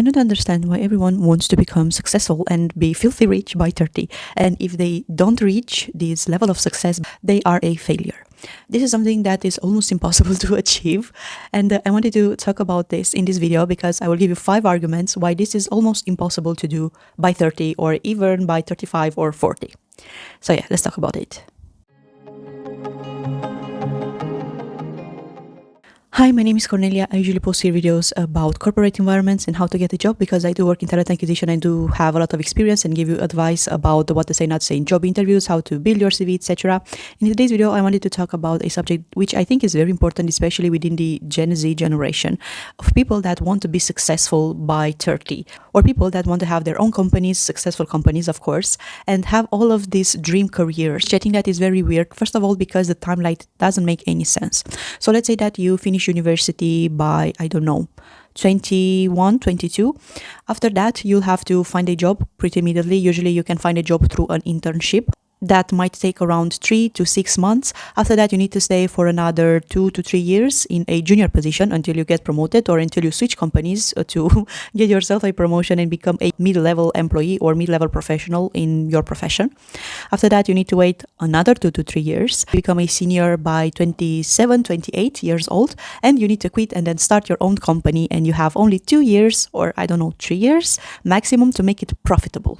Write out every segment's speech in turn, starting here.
cannot understand why everyone wants to become successful and be filthy rich by 30. And if they don't reach this level of success, they are a failure. This is something that is almost impossible to achieve. And I wanted to talk about this in this video because I will give you 5 arguments why this is almost impossible to do by 30 or even by 35 or 40. So yeah, let's talk about it. Hi, my name is Cornelia. I usually post here videos about corporate environments and how to get a job because I do work in talent acquisition. I do have a lot of experience and give you advice about what to say, not to say in job interviews, how to build your CV, etc. In today's video, I wanted to talk about a subject which I think is very important, especially within the Gen Z generation of people that want to be successful by 30, or people that want to have their own companies, successful companies, of course, and have all of these dream careers. I think that is very weird. First of all, because the timeline doesn't make any sense. So let's say that you finish university by, I don't know, 21, 22. After that, you'll have to find a job pretty immediately. Usually you can find a job through an internship. That might take around 3 to 6 months. After that, you need to stay for another 2 to 3 years in a junior position until you get promoted or until you switch companies to get yourself a promotion and become a mid-level employee or mid-level professional in your profession. After that, you need to wait another 2 to 3 years, become a senior by 27, 28 years old, and you need to quit and then start your own company, and you have only 2 years or 3 years maximum to make it profitable.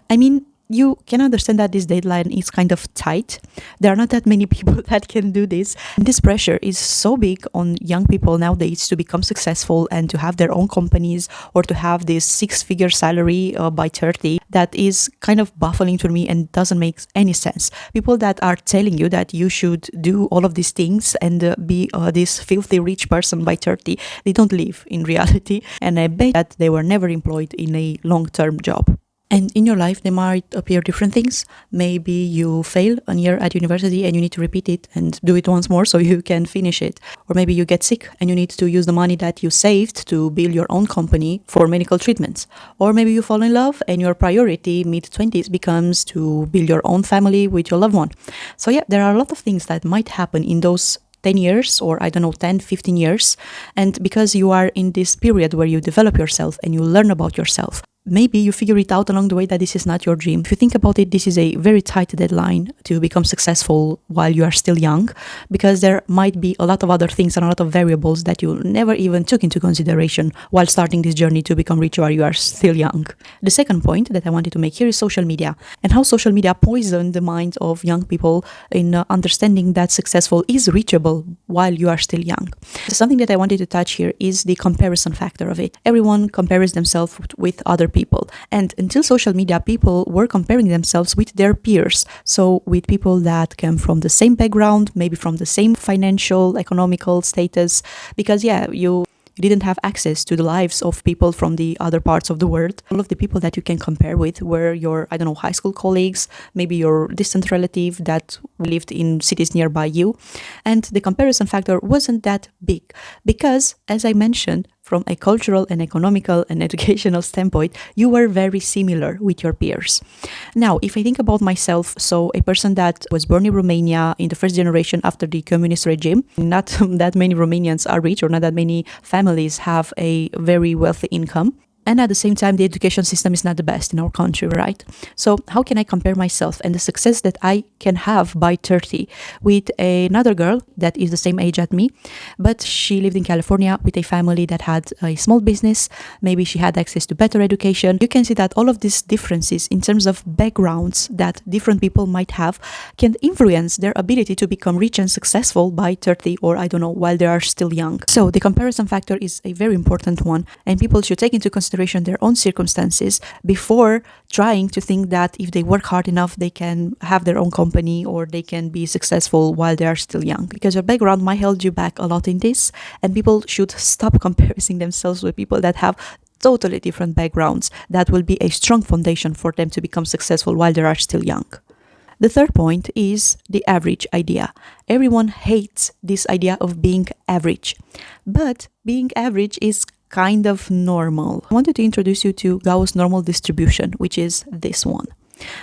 I mean, you can understand that this deadline is kind of tight. There are not that many people that can do this. And this pressure is so big on young people nowadays to become successful and to have their own companies or to have this 6-figure salary by 30 that is kind of baffling to me and doesn't make any sense. People that are telling you that you should do all of these things and be this filthy rich person by 30, they don't live in reality. And I bet that they were never employed in a long-term job. And in your life, there might appear different things. Maybe you fail a year at university and you need to repeat it and do it once more so you can finish it. Or maybe you get sick and you need to use the money that you saved to build your own company for medical treatments. Or maybe you fall in love and your priority mid-20s becomes to build your own family with your loved one. So yeah, there are a lot of things that might happen in those 10 years or 10, 15 years. And because you are in this period where you develop yourself and you learn about yourself, maybe you figure it out along the way that this is not your dream. If you think about it, this is a very tight deadline to become successful while you are still young, because there might be a lot of other things and a lot of variables that you never even took into consideration while starting this journey to become rich while you are still young. The second point that I wanted to make here is social media and how social media poisoned the minds of young people in understanding that successful is reachable while you are still young. Something that I wanted to touch here is the comparison factor of it. Everyone compares themselves with other people. And until social media, people were comparing themselves with their peers. So with people that came from the same background, maybe from the same financial, economical status, because you didn't have access to the lives of people from the other parts of the world. All of the people that you can compare with were your, high school colleagues, maybe your distant relative that lived in cities nearby you. And the comparison factor wasn't that big because, as I mentioned, from a cultural and economical and educational standpoint, you were very similar with your peers. Now, if I think about myself, so a person that was born in Romania in the first generation after the communist regime, not that many Romanians are rich or not that many families have a very wealthy income. And at the same time, the education system is not the best in our country, right? So how can I compare myself and the success that I can have by 30 with another girl that is the same age as me, but she lived in California with a family that had a small business. Maybe she had access to better education. You can see that all of these differences in terms of backgrounds that different people might have can influence their ability to become rich and successful by 30 or while they are still young. So the comparison factor is a very important one, and people should take into consideration their own circumstances before trying to think that if they work hard enough, they can have their own company or they can be successful while they are still young. Because your background might hold you back a lot in this, and people should stop comparing themselves with people that have totally different backgrounds. That will be a strong foundation for them to become successful while they are still young. The third point is the average idea. Everyone hates this idea of being average, but being average is kind of normal. I wanted to introduce you to Gauss normal distribution, which is this one.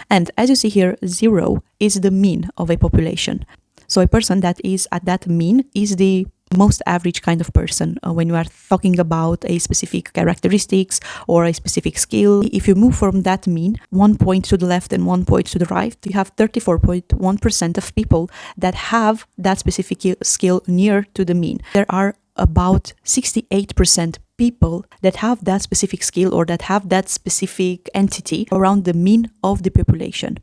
And as you see here, 0 is the mean of a population. So a person that is at that mean is the most average kind of person when you are talking about a specific characteristics or a specific skill. If you move from that mean 1 point to the left and 1 point to the right, you have 34.1% of people that have that specific skill near to the mean. There are about 68% people that have that specific skill or that have that specific entity around the mean of the population.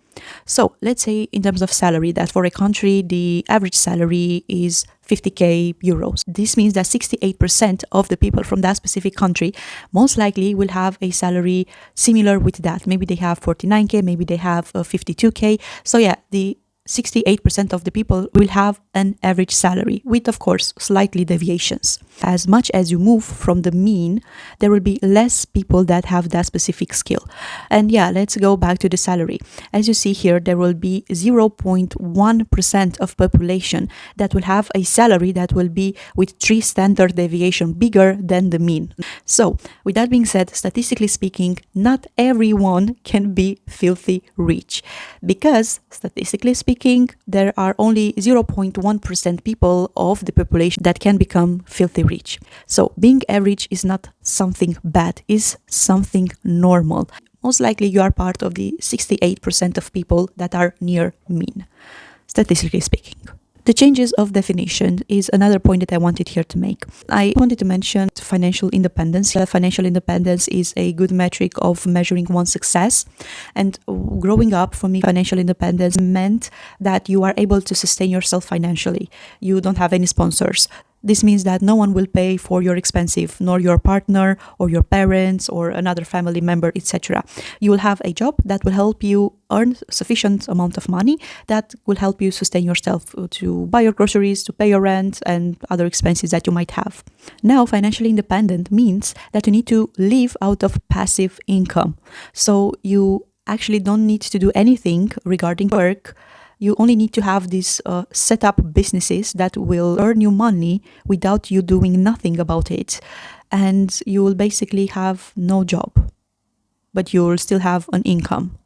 So let's say in terms of salary, that for a country, the average salary is 50k euros. This means that 68% of the people from that specific country most likely will have a salary similar with that. Maybe they have 49k, maybe they have 52k. So yeah, the 68% of the people will have an average salary with, of course, slightly deviations. As much as you move from the mean, there will be less people that have that specific skill. And yeah, let's go back to the salary. As you see here, there will be 0.1% of population that will have a salary that will be with 3 standard deviation bigger than the mean. So with that being said, statistically speaking, not everyone can be filthy rich, because statistically speaking, there are only 0.1% people of the population that can become filthy rich. So being average is not something bad, is something normal. Most likely you are part of the 68% of people that are near mean, statistically speaking. The changes of definition is another point that I wanted here to make. I wanted to mention financial independence. Financial independence is a good metric of measuring one's success. And growing up, for me, financial independence meant that you are able to sustain yourself financially. You don't have any sponsors. This means that no one will pay for your expenses, nor your partner or your parents or another family member, etc. You will have a job that will help you earn sufficient amount of money that will help you sustain yourself to buy your groceries, to pay your rent and other expenses that you might have. Now, financially independent means that you need to live out of passive income. So you actually don't need to do anything regarding work. You only need to have these set up businesses that will earn you money without you doing nothing about it. And you will basically have no job, but you will still have an income.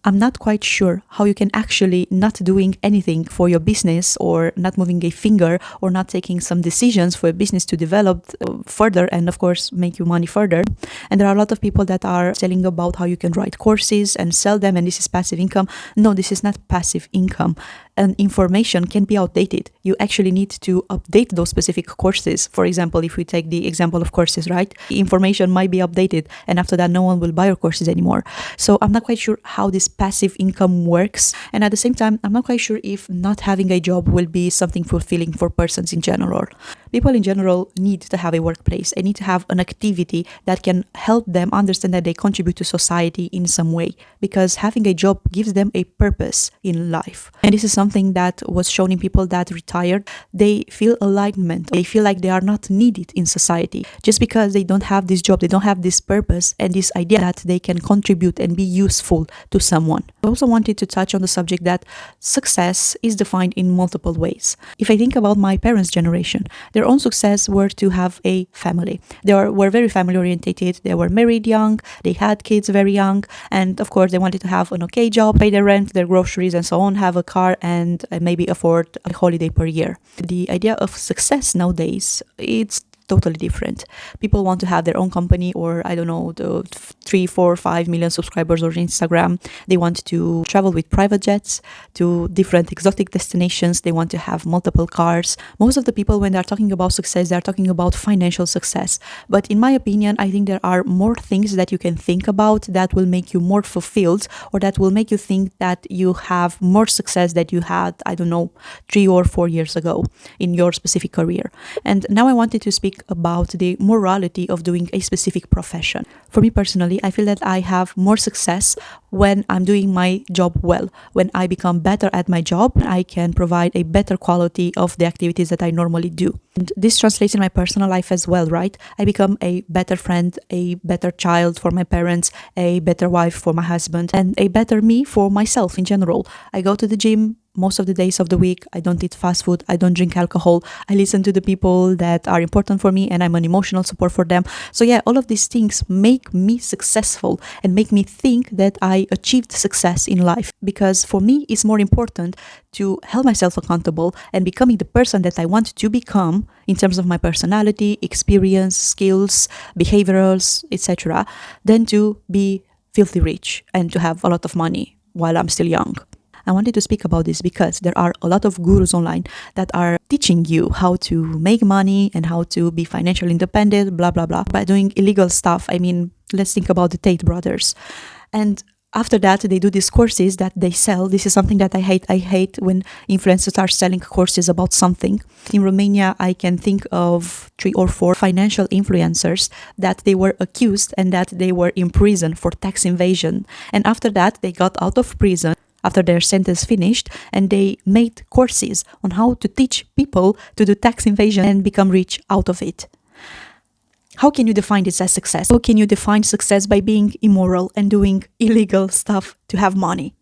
I'm not quite sure how you can actually not doing anything for your business or not moving a finger or not taking some decisions for a business to develop further and of course make you money further. And there are a lot of people that are telling about how you can write courses and sell them and this is passive income. No, this is not passive income. And information can be outdated. You actually need to update those specific courses. For example, if we take the example of courses, right? The information might be updated and after that no one will buy your courses anymore. So I'm not quite sure how this passive income works. And at the same time, I'm not quite sure if not having a job will be something fulfilling for persons in general. People in general need to have a workplace. They need to have an activity that can help them understand that they contribute to society in some way, because having a job gives them a purpose in life. And this is something that was shown in people that retired. They feel alignment. They feel like they are not needed in society just because they don't have this job. They don't have this purpose and this idea that they can contribute and be useful to someone. I also wanted to touch on the subject that success is defined in multiple ways. If I think about my parents' generation, their own success were to have a family. They were very family orientated. They were married young. They had kids very young. And of course, they wanted to have an okay job, pay their rent, their groceries and so on, have a car and maybe afford a holiday per year. The idea of success nowadays, it's totally different. People want to have their own company or I don't know, the 3, 4, 5 million subscribers on Instagram. They want to travel with private jets to different exotic destinations. They want to have multiple cars. Most of the people, when they're talking about success, they're talking about financial success. But in my opinion, I think there are more things that you can think about that will make you more fulfilled or that will make you think that you have more success that you had, I don't know, 3 or 4 years ago in your specific career. And now I wanted to speak about the morality of doing a specific profession. For me personally, I feel that I have more success when I'm doing my job well. When I become better at my job, I can provide a better quality of the activities that I normally do. And this translates in my personal life as well, right? I become a better friend, a better child for my parents, a better wife for my husband, and a better me for myself in general. I go to the gym most of the days of the week. I don't eat fast food. I don't drink alcohol. I listen to the people that are important for me and I'm an emotional support for them. So yeah, all of these things make me successful and make me think that I achieved success in life, because for me it's more important to hold myself accountable and becoming the person that I want to become in terms of my personality, experience, skills, behaviorals, etc., than to be filthy rich and to have a lot of money while I'm still young. I wanted to speak about this because there are a lot of gurus online that are teaching you how to make money and how to be financially independent, blah, blah, blah, by doing illegal stuff. I mean, let's think about the Tate brothers. And after that, they do these courses that they sell. This is something that I hate. I hate when influencers are selling courses about something. In Romania, I can think of 3 or 4 financial influencers that they were accused and that they were in prison for tax evasion. And after that, they got out of prison after their sentence finished, and they made courses on how to teach people to do tax evasion and become rich out of it. How can you define this as success? How can you define success by being immoral and doing illegal stuff to have money?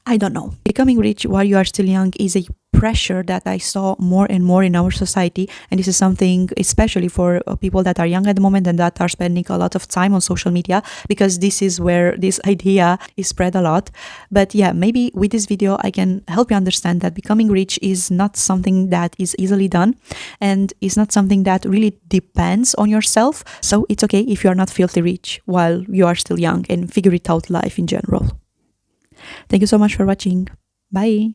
I don't know. Becoming rich while you are still young is a pressure that I saw more and more in our society, and this is something especially for people that are young at the moment and that are spending a lot of time on social media, because this is where this idea is spread a lot. But yeah, maybe with this video I can help you understand that becoming rich is not something that is easily done and is not something that really depends on yourself. So it's okay if you are not filthy rich while you are still young and figure it out life in general. Thank you so much for watching. Bye.